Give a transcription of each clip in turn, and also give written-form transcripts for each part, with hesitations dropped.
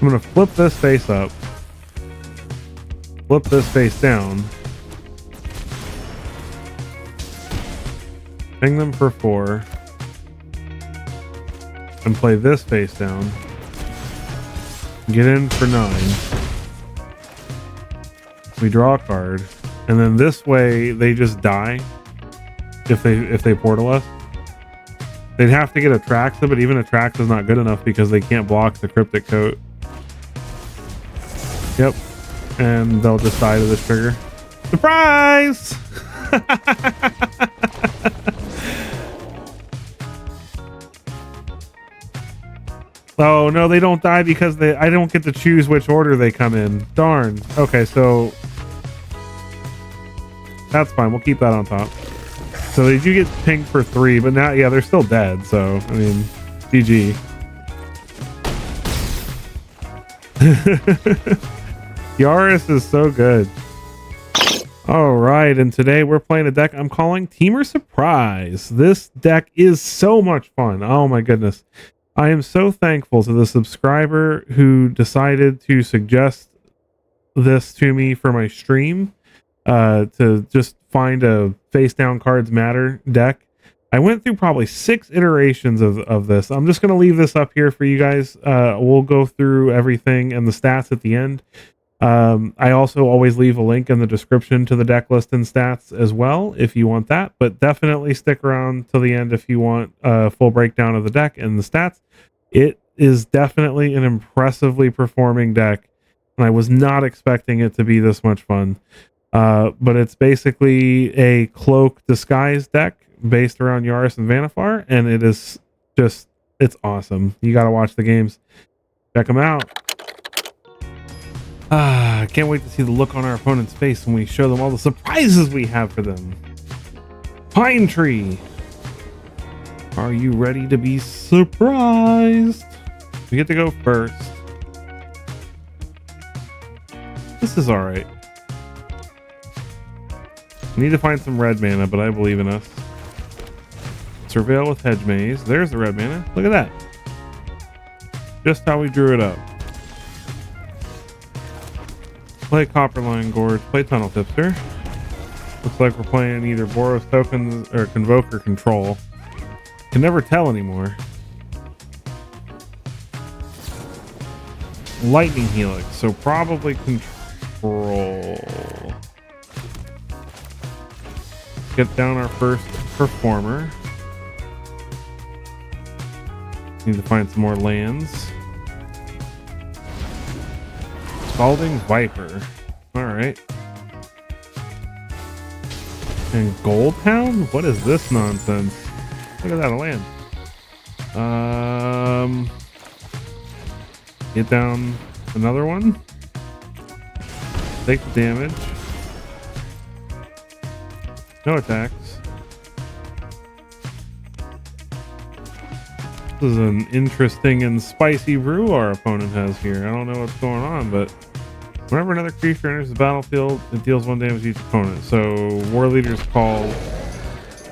I'm going to flip this face up, flip this face down, ping them for 4, and play this face down. Get in for 9. We draw a card, and then this way they just die if they portal us. They'd have to get Atraxa, but even Atraxa is not good enough because they can't block the Cryptic Coat. Yep, and they'll just die to this trigger. Surprise! Oh no, they don't die because I don't get to choose which order they come in. Darn. Okay, so that's fine. We'll keep that on top. So they do get pinged for 3, but now, yeah, they're still dead. So, I mean, GG. Yaris is so good. All right, and today we're playing a deck I'm calling Temur Surprise. This deck is so much fun. Oh my goodness. I am so thankful to the subscriber who decided to suggest this to me for my stream. To just find a face down cards matter deck. I went through probably 6 iterations of this. I'm just going to leave this up here for you guys. We'll go through everything and the stats at the end. I also always leave a link in the description to the deck list and stats as well if you want that, but definitely stick around till the end if you want a full breakdown of the deck and the stats. It is definitely an impressively performing deck, and I was not expecting it to be this much fun. But it's basically a cloak disguise deck based around Yaris and Vannifar, and it is just, it's awesome. You got to watch the games. Check them out. I can't wait to see the look on our opponent's face when we show them all the surprises we have for them. Pine Tree. Are you ready to be surprised? We get to go first. This is all right. We need to find some red mana, but I believe in us. Surveil with Hedge Maze. There's the red mana. Look at that. Just how we drew it up. Play Copperline Gorge. Play Tunnel Tipster. Looks like we're playing either Boros Tokens or Convoke or Control. Can never tell anymore. Lightning Helix. So probably Control. Get down our first performer. Need to find some more lands. Scalding Viper. Alright. And Gold Hound? What is this nonsense? Look at that, a land. Get down another one. Take the damage. No attacks. This is an interesting and spicy brew our opponent has here. I don't know what's going on, but whenever another creature enters the battlefield, it deals 1 damage to each opponent. So War Leaders call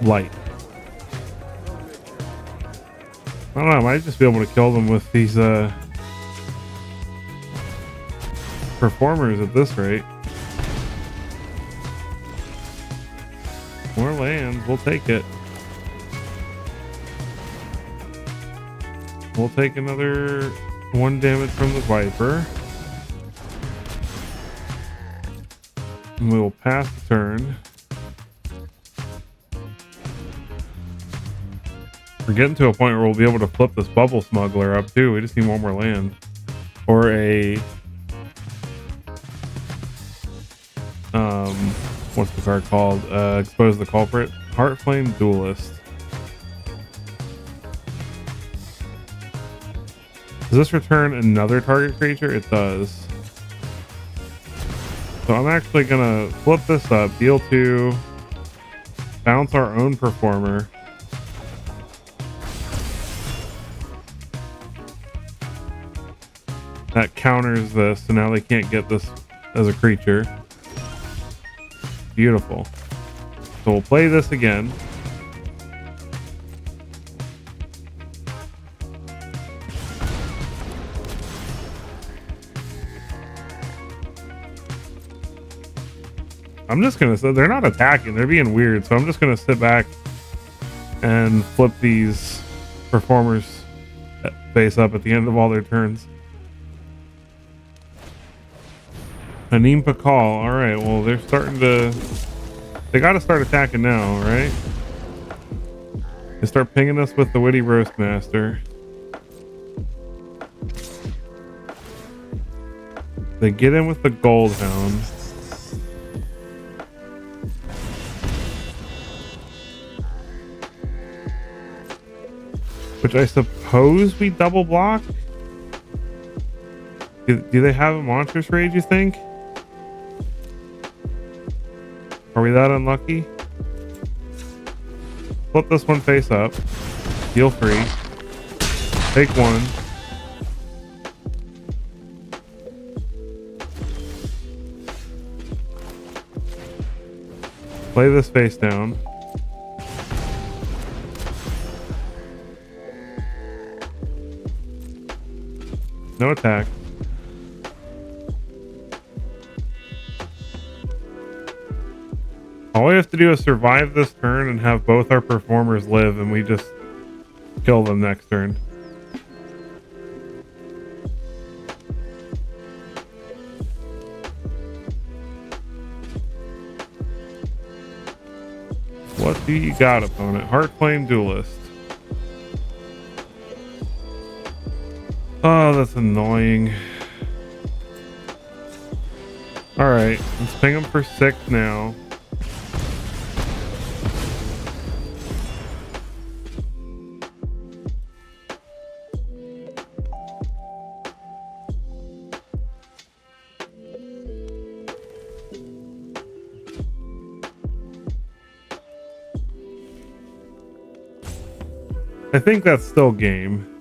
light. I don't know, I might just be able to kill them with these performers at this rate. More lands, we'll take it. We'll take another 1 damage from the Viper. And we will pass the turn. We're getting to a point where we'll be able to flip this Bubble Smuggler up too. We just need 1 more land. Or a what's the card called? Expose the Culprit. Heartflame Duelist. Does this return another target creature? It does. So I'm actually gonna flip this up, deal 2, bounce our own performer. That counters this, so now they can't get this as a creature. Beautiful. So we'll play this again. I'm just gonna say they're not attacking, they're being weird, so I'm just gonna sit back and flip these performers face up at the end of all their turns. Anim Pakal. Alright, well they're starting to, they gotta start attacking now, right? They start pinging us with the Witty Roastmaster. They get in with the Goldhound. Which I suppose we double block? Do they have a Monstrous Rage, you think? Are we that unlucky? Flip this one face up. Heal free. Take one. Play this face down. No attack. All we have to do is survive this turn and have both our performers live, and we just kill them next turn. What do you got, opponent? Heartflame Duelist. Oh, that's annoying. Alright, let's ping him for 6 now. I think that's still game.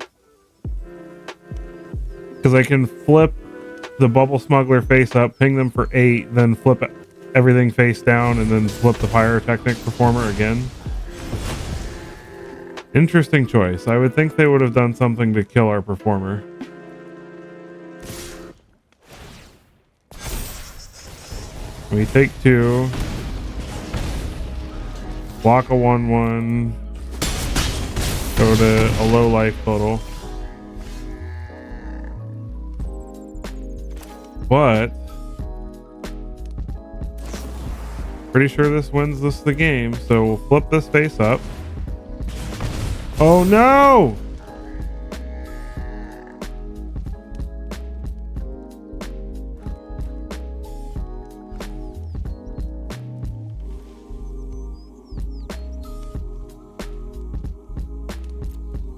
Because I can flip the Bubble Smuggler face up, ping them for 8, then flip everything face down, and then flip the Pyrotechnic Performer again. Interesting choice. I would think they would have done something to kill our Performer. We take 2. Block a 1/1. Go to a low life total. But pretty sure this wins us the game, so we'll flip this face up. Oh no!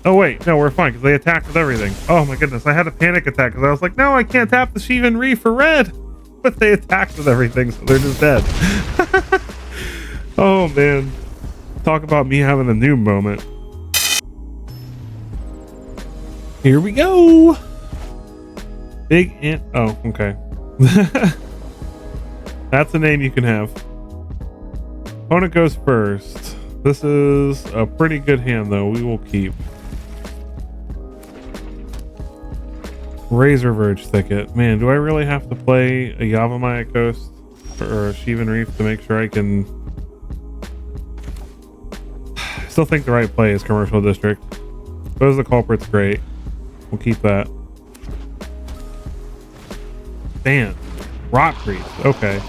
Oh wait, no, we're fine because they attacked with everything. Oh my goodness, I had a panic attack because I was like, no, I can't tap the Sheevan Reef for red. But they attacked with everything, so they're just dead. Oh man. Talk about me having a new moment. Here we go. Big Ant. Oh, okay. That's a name you can have. Opponent goes first. This is a pretty good hand though. We will keep. Razor Verge Thicket. Man, do I really have to play a Yavimaya Coast or a Sheevan Reef to make sure I can... I still think the right play is Commercial District. Suppose the Culprit's great. We'll keep that. Damn. Rot Priest. Okay.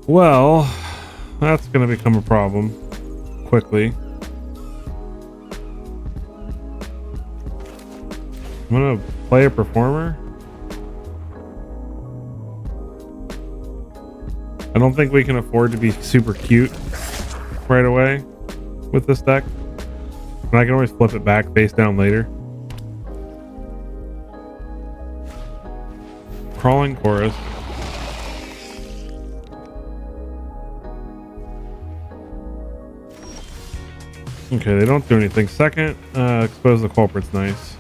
Well, that's going to become a problem quickly. I'm gonna play a Performer. I don't think we can afford to be super cute right away with this deck. And I can always flip it back face down later. Crawling Chorus. Okay, they don't do anything. Second, expose the Culprit's nice.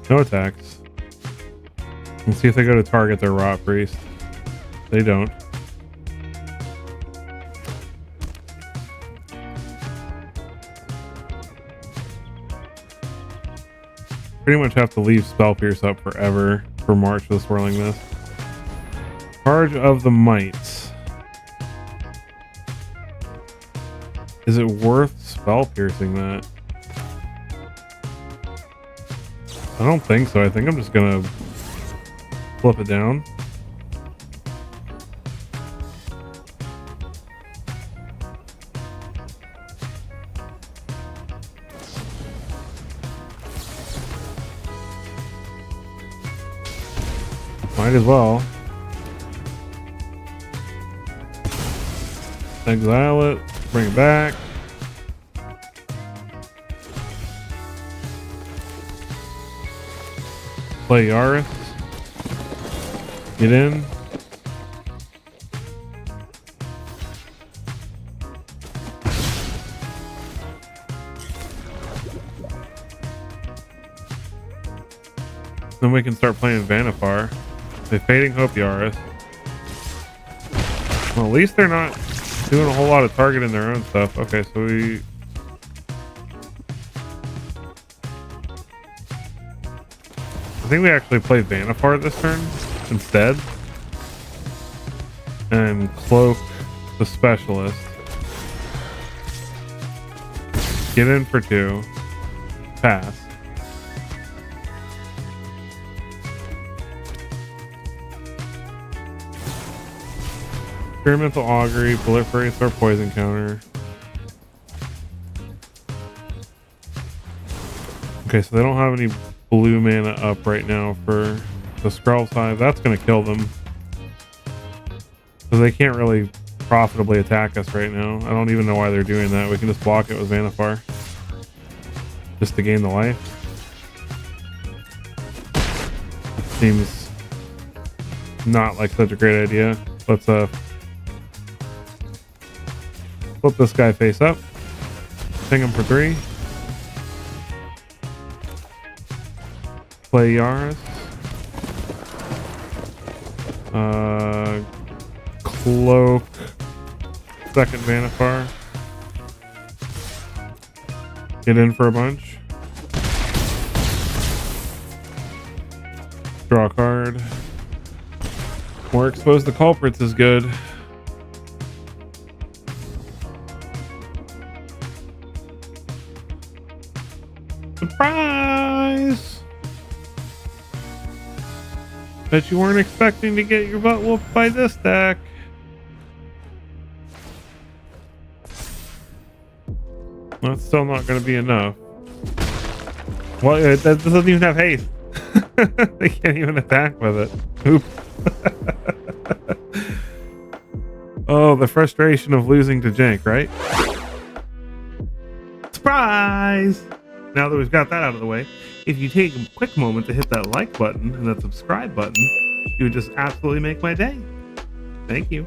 No attacks. Let's see if they go to target their Rot Priest. They don't. Pretty much have to leave Spell Pierce up forever for March of the Swirling Mist. Charge of the Mites. Is it worth spell piercing that? I don't think so. I think I'm just gonna flip it down. Might as well. Exile it, bring it back. Play Yaris. Get in. Then we can start playing Vanifar. The Fading Hope Yaris. Well, at least they're not doing a whole lot of targeting their own stuff. Okay, so I think we actually play Vanifar this turn instead. And cloak the specialist. Get in for 2. Pass. Experimental Augury, proliferates our poison counter. Okay, so they don't have any blue mana up right now for the Scroll side. That's going to kill them. So they can't really profitably attack us right now. I don't even know why they're doing that. We can just block it with Vanifar. Just to gain the life. Seems not like such a great idea. Let's flip this guy face up. Ping him for 3. Play Yaris. Cloak. Second Vanifar. Get in for a bunch. Draw a card. More expose the culprits is good. Surprise! Bet you weren't expecting to get your butt whooped by this deck. That's still not going to be enough. Well, that doesn't even have haste. They can't even attack with it. Oops. Oh, the frustration of losing to Jank, right? Surprise! Now that we've got that out of the way, if you take a quick moment to hit that like button and that subscribe button, you would just absolutely make my day. Thank you.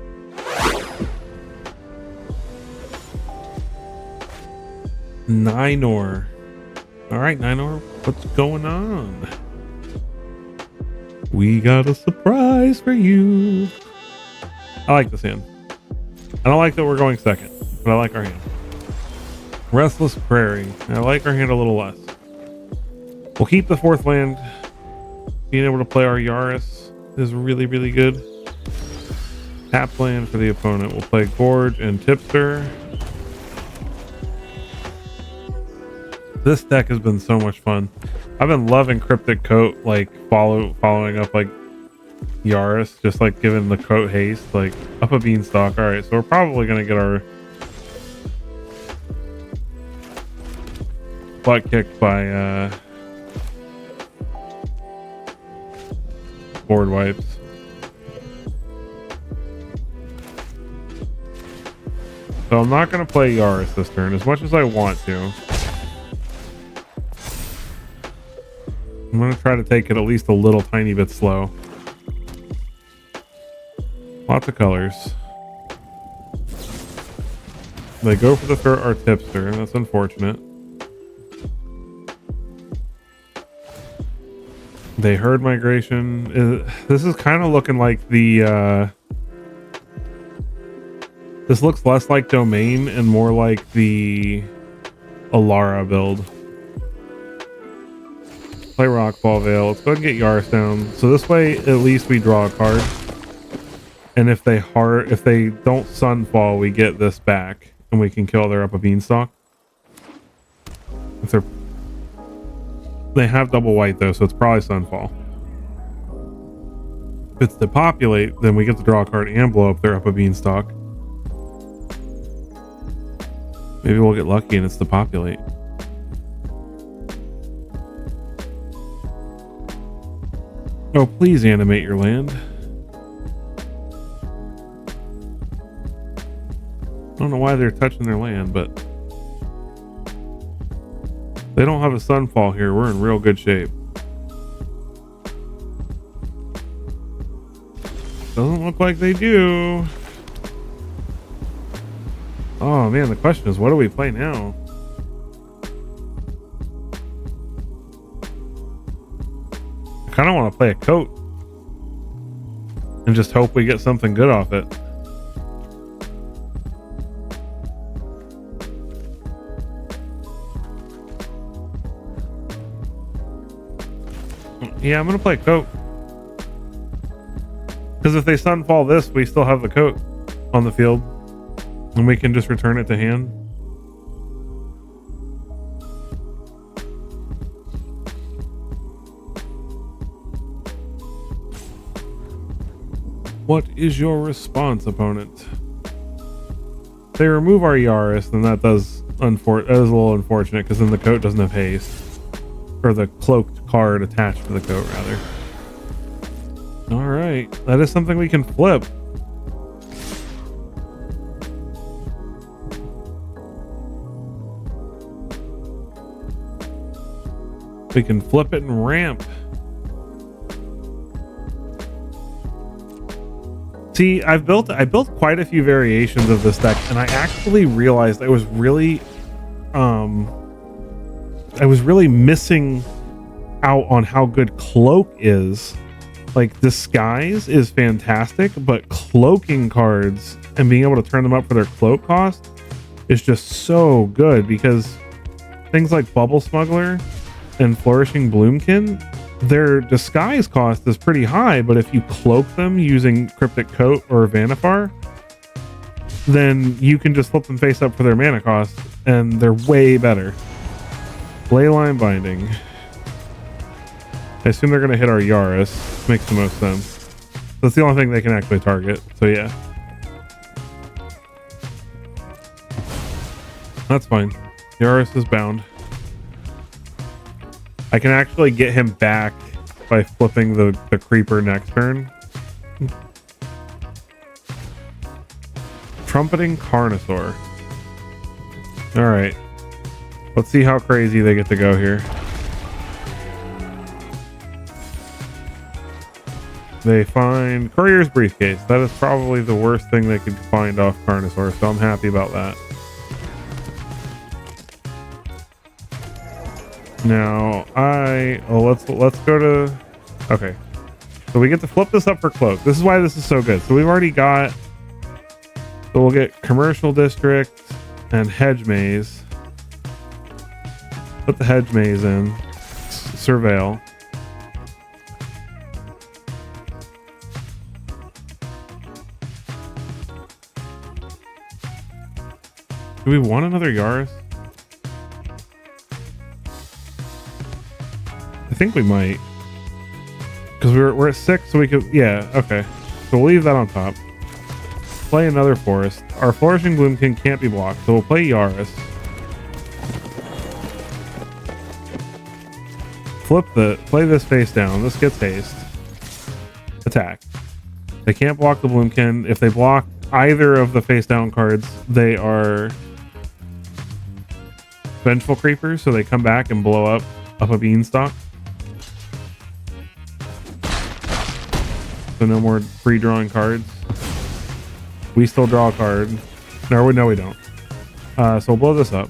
Ninor. Alright, Ninor, what's going on? We got a surprise for you. I like this hand. I don't like that we're going second, but I like our hand. Restless Prairie. I like our hand a little less. We'll keep the 4th land. Being able to play our Yaris is really, really good. Tap land for the opponent. We'll play Gorge and Tipster. This deck has been so much fun. I've been loving Cryptic Coat, like following up like Yaris, just like giving the coat haste, like up a beanstalk. All right, so we're probably gonna get our butt kicked by board wipes. So I'm not gonna play Yaris this turn as much as I want to. I'm gonna try to take it at least a little tiny bit slow. Lots of colors. They go for the third our Tipster, and that's unfortunate. They herd migration. This is kind of looking like the this looks less like Domain and more like the Alara build. Play Rockfall Veil. Let's go ahead and get Yaris down. So this way, at least we draw a card. And if they don't sunfall, we get this back and we can kill their up a beanstalk. If they have double white though, so it's probably sunfall. If it's depopulate, then we get to draw a card and blow up their up a beanstalk. Maybe we'll get lucky and it's depopulate. Oh, please animate your land. I don't know why they're touching their land, but they don't have a sunfall here. We're in real good shape. Doesn't look like they do. Oh man, the question is, what do we play now? I kind of want to play a coat and just hope we get something good off it. Yeah, I'm gonna play coat. Because if they sunfall this, we still have the coat on the field. And we can just return it to hand. What is your response, opponent? If they remove our Yaris, then that is a little unfortunate, because then the coat doesn't have haste. Or the cloaked card attached to the coat, rather. Alright, that is something we can flip. We can flip it and ramp. See, I built quite a few variations of this deck, and I actually realized I was really missing out on how good Cloak is. Like, Disguise is fantastic, but cloaking cards and being able to turn them up for their cloak cost is just so good, because things like Bubble Smuggler and Flourishing Bloomkin, their disguise cost is pretty high, but if you cloak them using Cryptic Coat or Vanifar, then you can just flip them face up for their mana cost, and they're way better. Leyline Binding. I assume they're going to hit our Yaris. Makes the most sense. That's the only thing they can actually target, so yeah. That's fine. Yaris is bound. I can actually get him back by flipping the creeper next turn. Trumpeting Carnosaur. Alright. Let's see how crazy they get to go here. They find Courier's Briefcase. That is probably the worst thing they could find off Carnosaur, so I'm happy about that. Now, let's go to... Okay. So we get to flip this up for Cloak. This is why this is so good. So we've already got... So we'll get Commercial District and Hedge Maze. Put the Hedge Maze in. Surveil. Do we want another Yaris? I think we might, because we're at 6, so we could, yeah, okay. So we'll leave that on top. Play another forest. Our Flourishing Bloomkin can't be blocked, so we'll play Yaris. Play this face down. This gets haste. Attack. They can't block the Bloomkin. If they block either of the face down cards, they are Vengeful Creepers, so they come back and blow up a beanstalk. So no more free drawing cards. We still draw a card. No, we don't. So we'll blow this up.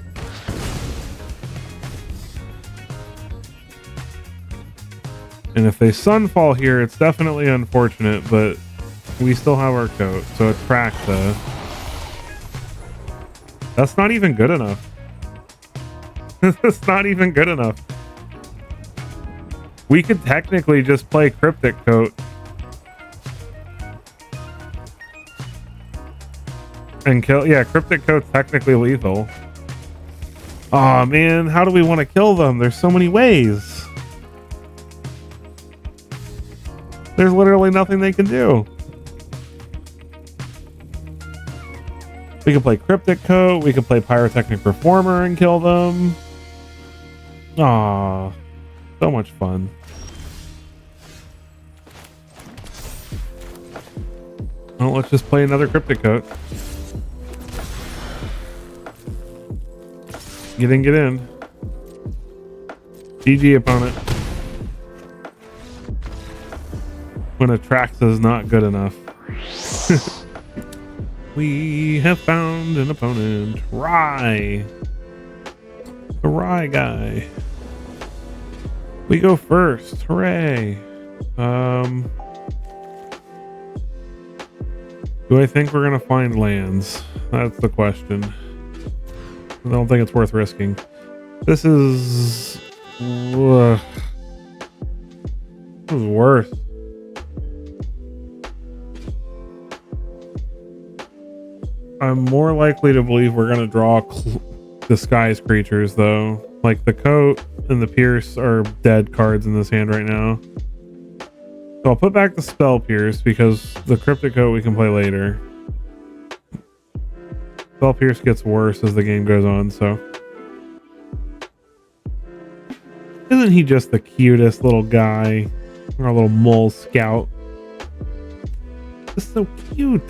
And if they sunfall here, it's definitely unfortunate, but we still have our coat. So it's Traxa. That's not even good enough. That's not even good enough. We could technically just play Cryptic Coat And kill. Yeah, Cryptic Coat's technically lethal. Oh man, how do we want to kill them? There's so many ways. There's literally nothing they can do. We can play Cryptic Coat. We can play Pyrotechnic Performer and kill them. Aw, so much fun. Well, let's just play another Cryptic Coat. Get in, get in. GG, opponent. When Atraxa is not good enough. We have found an opponent. Rye. The Rye guy. We go first. Hooray. Do I think we're going to find lands? That's the question. I don't think it's worth risking. This is... this is worse. I'm more likely to believe we're going to draw disguise creatures, though. Like the Coat and the Pierce are dead cards in this hand right now. So I'll put back the Spell Pierce because the Cryptic Coat we can play later. Spell Pierce gets worse as the game goes on, so. Isn't he just the cutest little guy? Our little mole scout. Just so cute.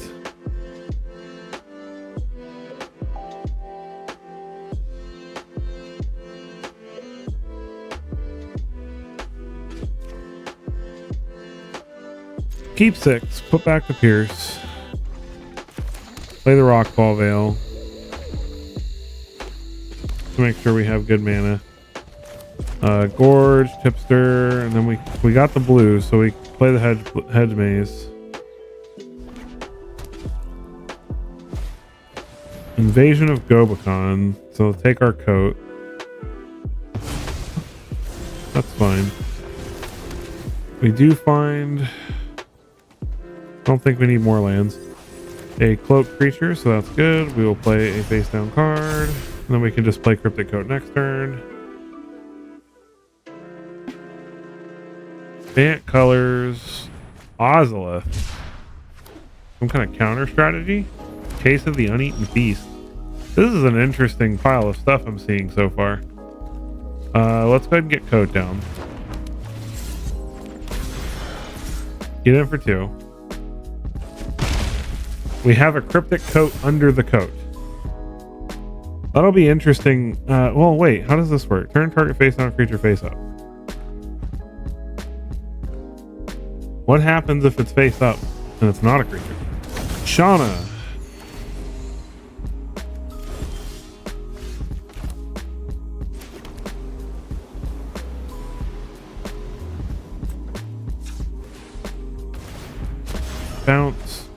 Keep 6. Put back the Pierce. Play the Rockfall Veil. To make sure we have good mana. Gorge, Tipster, and then we got the blue, so we play the hedge maze. Invasion of Gobakon. So take our Coat. That's fine. We do find... I don't think we need more lands. A cloak creature, so that's good. We will play a face down card. And then we can just play Cryptic Coat next turn. Bant colors. Ozolith. Some kind of counter strategy. Case of the Uneaten Feast. This is an interesting pile of stuff I'm seeing so far. Let's go ahead and get Coat down. Get in for 2. We have a Cryptic Coat under the Coat. That'll be interesting. Well, wait. How does this work? Turn target face down, creature face up. What happens if it's face up and it's not a creature? Shauna. Bounce.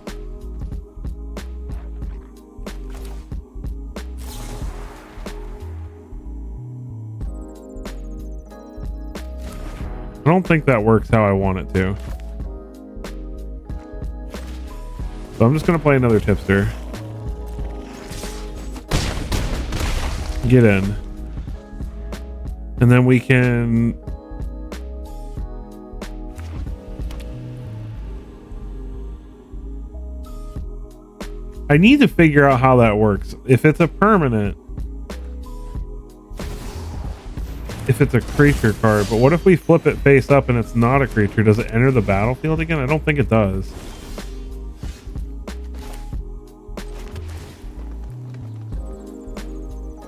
I don't think that works how I want it to. So I'm just going to play another Tipster. Get in. And then we can... I need to figure out how that works. If it's a permanent... If it's a creature card, but what if we flip it face up and it's not a creature? Does it enter the battlefield again? I don't think it does.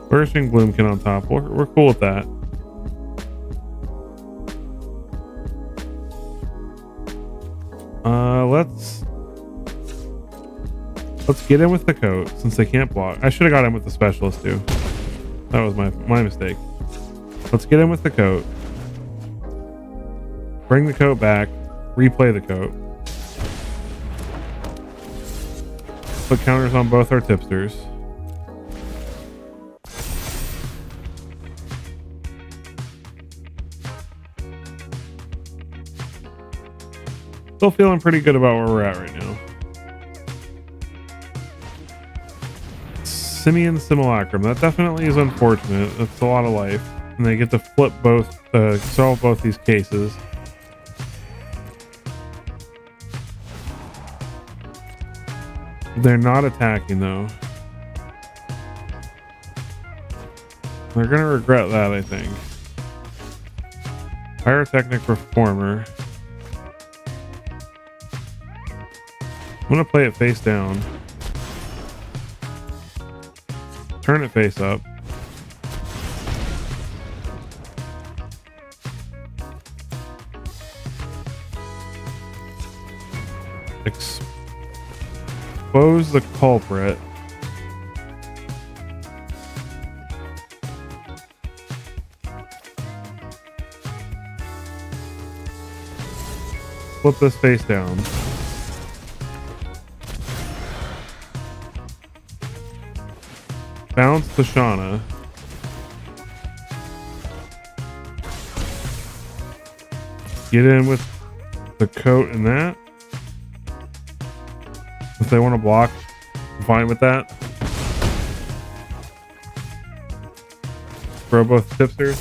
Bursting Bloomkin on top. We're cool with that. Let's get in with the Coat since they can't block. I should have got in with the Specialist too. That was my mistake. Let's get in with the Coat. Bring the Coat back. Replay the Coat. Put counters on both our Tipsters. Still feeling pretty good about where we're at right now. Simian Simulacrum. That definitely is unfortunate. That's a lot of life. And they get to flip both, solve both these cases. They're not attacking though. They're gonna regret that, I think. Pyrotechnic Reformer. I'm gonna play it face down. Turn it face up. Expose the culprit. Flip this face down. Bounce the Shauna. Get in with the coat and that. If they want to block, I'm fine with that. Throw both tipsters.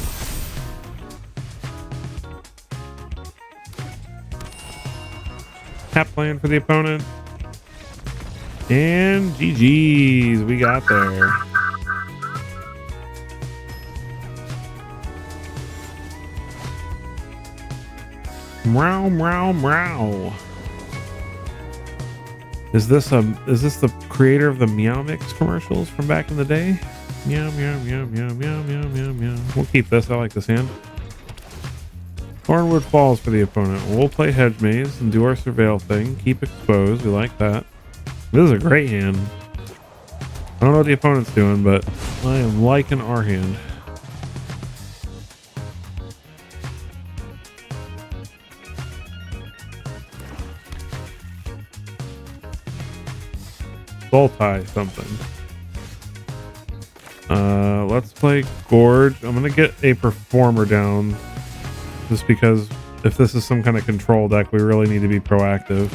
Tap plan for the opponent. And GG's, we got there. Meow, meow, meow. Is this the creator of the Meow Mix commercials from back in the day? Meow, meow, meow, meow, meow, meow, meow, meow. We'll keep this. I like this hand. Thornwood Falls for the opponent. We'll play Hedge Maze and do our surveil thing. Keep exposed. We like that. This is a great hand. I don't know what the opponent's doing, but I am liking our hand. Soul tie something. Let's play Gorge. I'm gonna get a performer down just because if this is some kind of control deck, we really need to be proactive.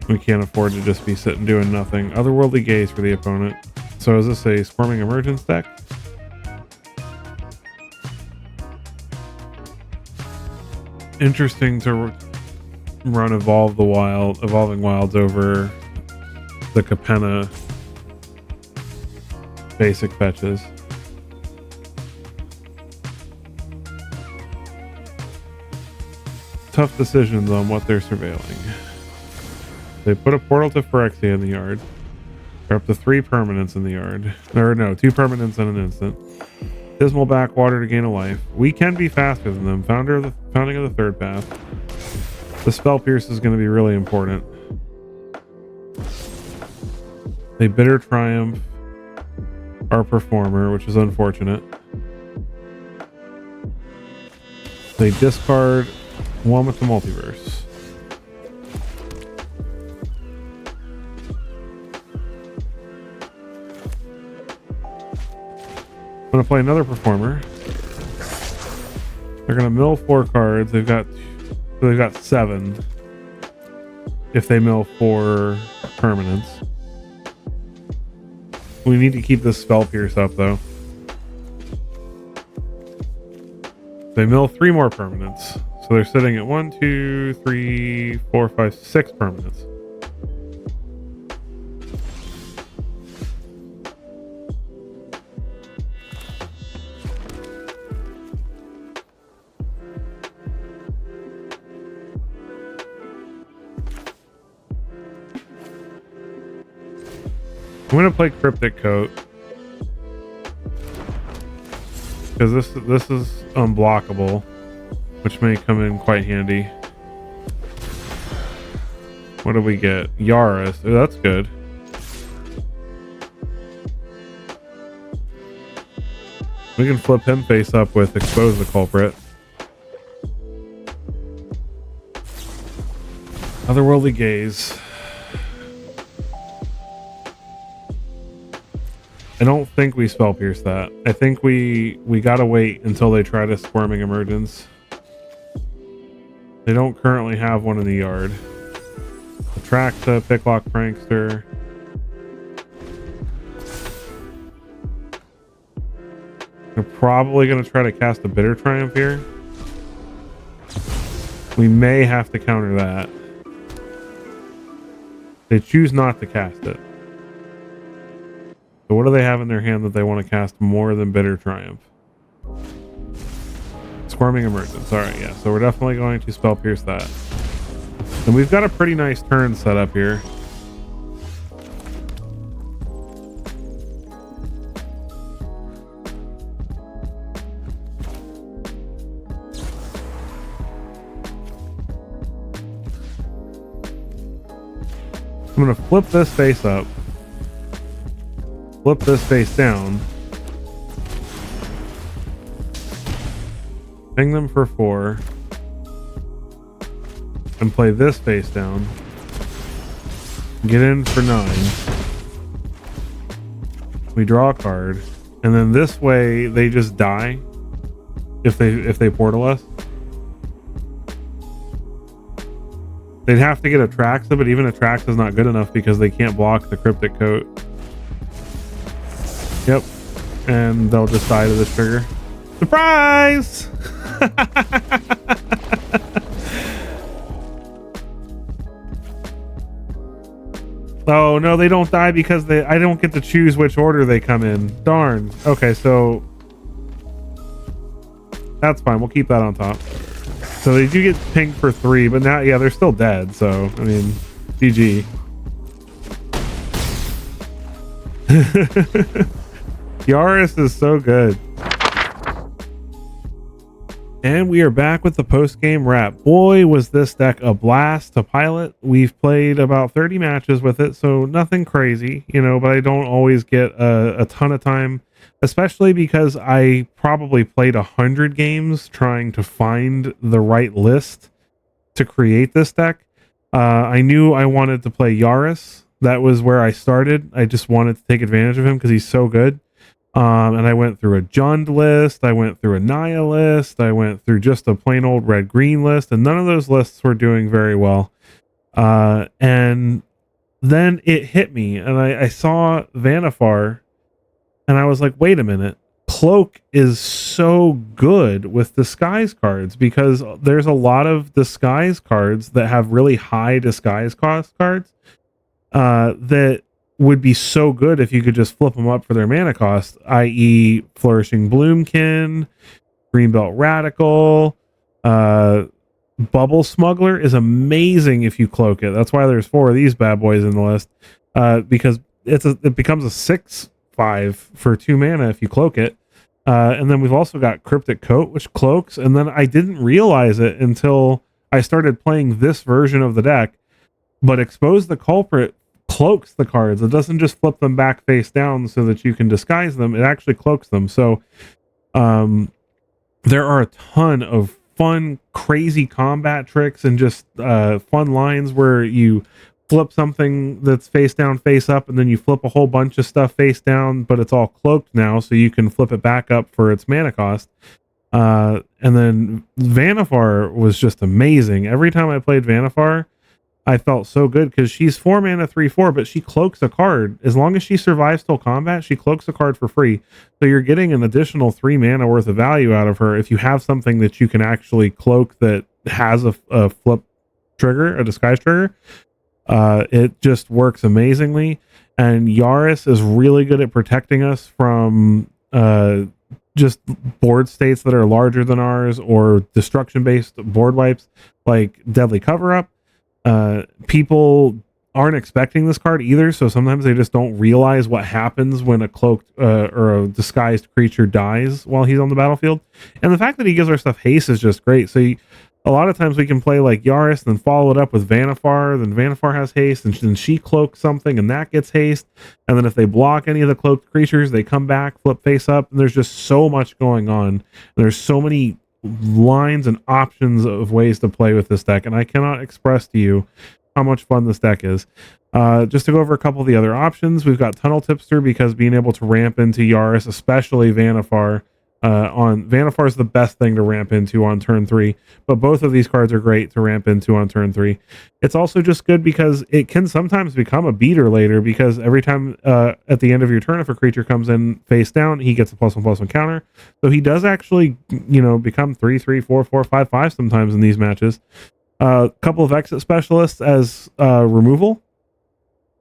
We can't afford to just be sitting doing nothing. Otherworldly Gaze for the opponent. So is this a Squirming Emergence deck? Interesting to run Evolving Wilds over the Capenna basic fetches. Tough decisions on what they're surveilling. They put a portal to Phyrexia in the yard. They're up to 3 permanents in the yard. Or no, 2 permanents in an instant. Dismal Backwater to gain a life. We can be faster than them. Founding of the third path. The Spell Pierce is going to be really important. They Bitter Triumph our performer, which is unfortunate. They discard one with the Multiverse. I'm going to play another performer. They're going to mill 4 cards. They've got 7 if they mill 4 permanents. We need to keep this Spell Pierce up though. They mill 3 more permanents. So they're sitting at 1, 2, 3, 4, 5, 6 permanents. I'm gonna play Cryptic Coat because this is unblockable, which may come in quite handy. What do we get? Yaris. Oh, that's good. We can flip him face up with Expose the Culprit. Otherworldly Gaze. I don't think we Spell Pierce that. I think we gotta wait until they try to Squirming Emergence. They don't currently have one in the yard. Attract the Picklock Prankster. We're probably going to try to cast a Bitter Triumph here. We may have to counter that. They choose not to cast it. So what do they have in their hand that they want to cast more than Bitter Triumph? Squirming Emergence. Alright, yeah. So we're definitely going to Spell Pierce that. And we've got a pretty nice turn set up here. I'm going to flip this face up. Flip this face down. Ping them for 4. And play this face down. Get in for 9. We draw a card. And then this way they just die if they portal us. They'd have to get Atraxa, but even Atraxa is not good enough because they can't block the Cryptic Coat. Yep. And they'll just die to this trigger. Surprise! Oh, no, they don't die because I don't get to choose which order they come in. Darn. Okay, so that's fine. We'll keep that on top. So they do get pinged for 3, but now, yeah, they're still dead. So, I mean, GG. Yaris is so good. And we are back with the post-game wrap. Boy, was this deck a blast to pilot. We've played about 30 matches with it, so nothing crazy, you know, but I don't always get a ton of time, especially because I probably played 100 games trying to find the right list to create this deck. I knew I wanted to play Yaris. That was where I started. I just wanted to take advantage of him because he's so good. And I went through a Jund list, I went through a Naya list, I went through just a plain old red-green list, and none of those lists were doing very well. And then it hit me, and I saw Vannifar, and I was like, wait a minute, Cloak is so good with Disguise cards, because there's a lot of Disguise cards that have really high Disguise cost cards, that would be so good if you could just flip them up for their mana cost, i.e. Flourishing Bloomkin, Greenbelt Radical, Bubble Smuggler is amazing if you cloak it. That's why there's 4 of these bad boys in the list, because it becomes a 6/5 for 2 mana if you cloak it. And then we've also got Cryptic Coat, which cloaks, and then I didn't realize it until I started playing this version of the deck, but Expose the Culprit cloaks the cards. It doesn't just flip them back face down so that you can disguise them. It actually cloaks them. So there are a ton of fun, crazy combat tricks and just fun lines where you flip something that's face down, face up, and then you flip a whole bunch of stuff face down, but it's all cloaked now, so you can flip it back up for its mana cost. And then Vannifar was just amazing. Every time I played Vannifar, I felt so good because she's 4 mana 3/4, but she cloaks a card. As long as she survives till combat, she cloaks a card for free. So you're getting an additional 3 mana worth of value out of her if you have something that you can actually cloak that has a flip trigger, a disguise trigger. It just works amazingly. And Yaris is really good at protecting us from just board states that are larger than ours or destruction-based board wipes like Deadly Cover-Up. People aren't expecting this card either, so sometimes they just don't realize what happens when a cloaked or a disguised creature dies while he's on the battlefield. And the fact that he gives our stuff haste is just great. So a lot of times we can play like Yaris and then follow it up with Vannifar, then Vannifar has haste, and then she cloaks something and that gets haste. And then if they block any of the cloaked creatures, they come back, flip face up, and there's just so much going on. And there's so many lines and options of ways to play with this deck, and I cannot express to you how much fun this deck is. Just to go over a couple of the other options, we've got Tunnel Tipster, because being able to ramp into Yaris, especially Vannifar, On Vannifar is the best thing to ramp into on turn 3, but both of these cards are great to ramp into on turn 3. It's also just good because it can sometimes become a beater later, because every time at the end of your turn, if a creature comes in face down, he gets a +1/+1 counter. So he does actually, become 3/3, 4/4, 5/5 sometimes in these matches. A couple of exit specialists as removal,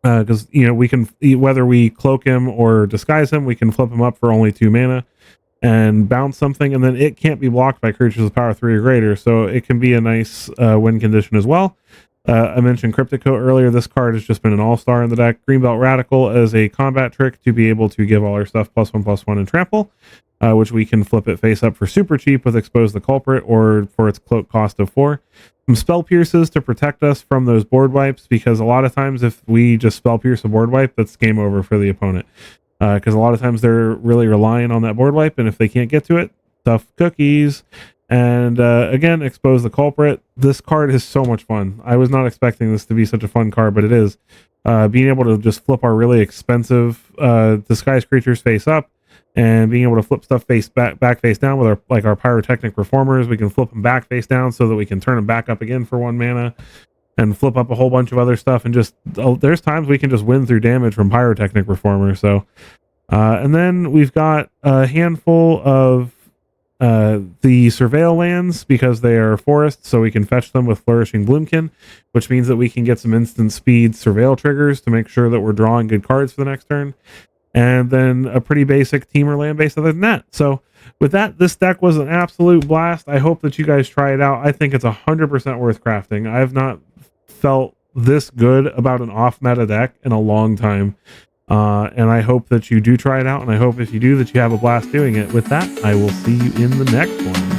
because we can, whether we cloak him or disguise him, we can flip him up for only 2 mana and bounce something, and then it can't be blocked by creatures with power 3 or greater, so it can be a nice win condition as well. I mentioned Cryptico earlier. This card has just been an all-star in the deck. Greenbelt Radical as a combat trick to be able to give all our stuff +1/+1 and trample, which we can flip it face up for super cheap with Expose the Culprit or for its cloak cost of 4. Some Spell Pierces to protect us from those board wipes, because a lot of times if we just Spell Pierce a board wipe, that's game over for the opponent. Because a lot of times they're really relying on that board wipe, and if they can't get to it, tough cookies. And again, Expose the Culprit. This card is so much fun. I was not expecting this to be such a fun card, but it is. Being able to just flip our really expensive disguise creatures face up, and being able to flip stuff back face down with our Pyrotechnic Reformers. We can flip them back face down so that we can turn them back up again for 1 mana. And flip up a whole bunch of other stuff, and just there's times we can just win through damage from Pyrotechnic Reformer. So, and then we've got a handful of the Surveil lands, because they are forests, so we can fetch them with Flourishing Bloomkin, which means that we can get some instant speed Surveil triggers to make sure that we're drawing good cards for the next turn. And then a pretty basic Temur land base other than that. So with that, this deck was an absolute blast. I hope that you guys try it out. I think it's 100% worth crafting. I have not felt this good about an off-meta deck in a long time. And I hope that you do try it out, and I hope if you do that you have a blast doing it. With that, I will see you in the next one.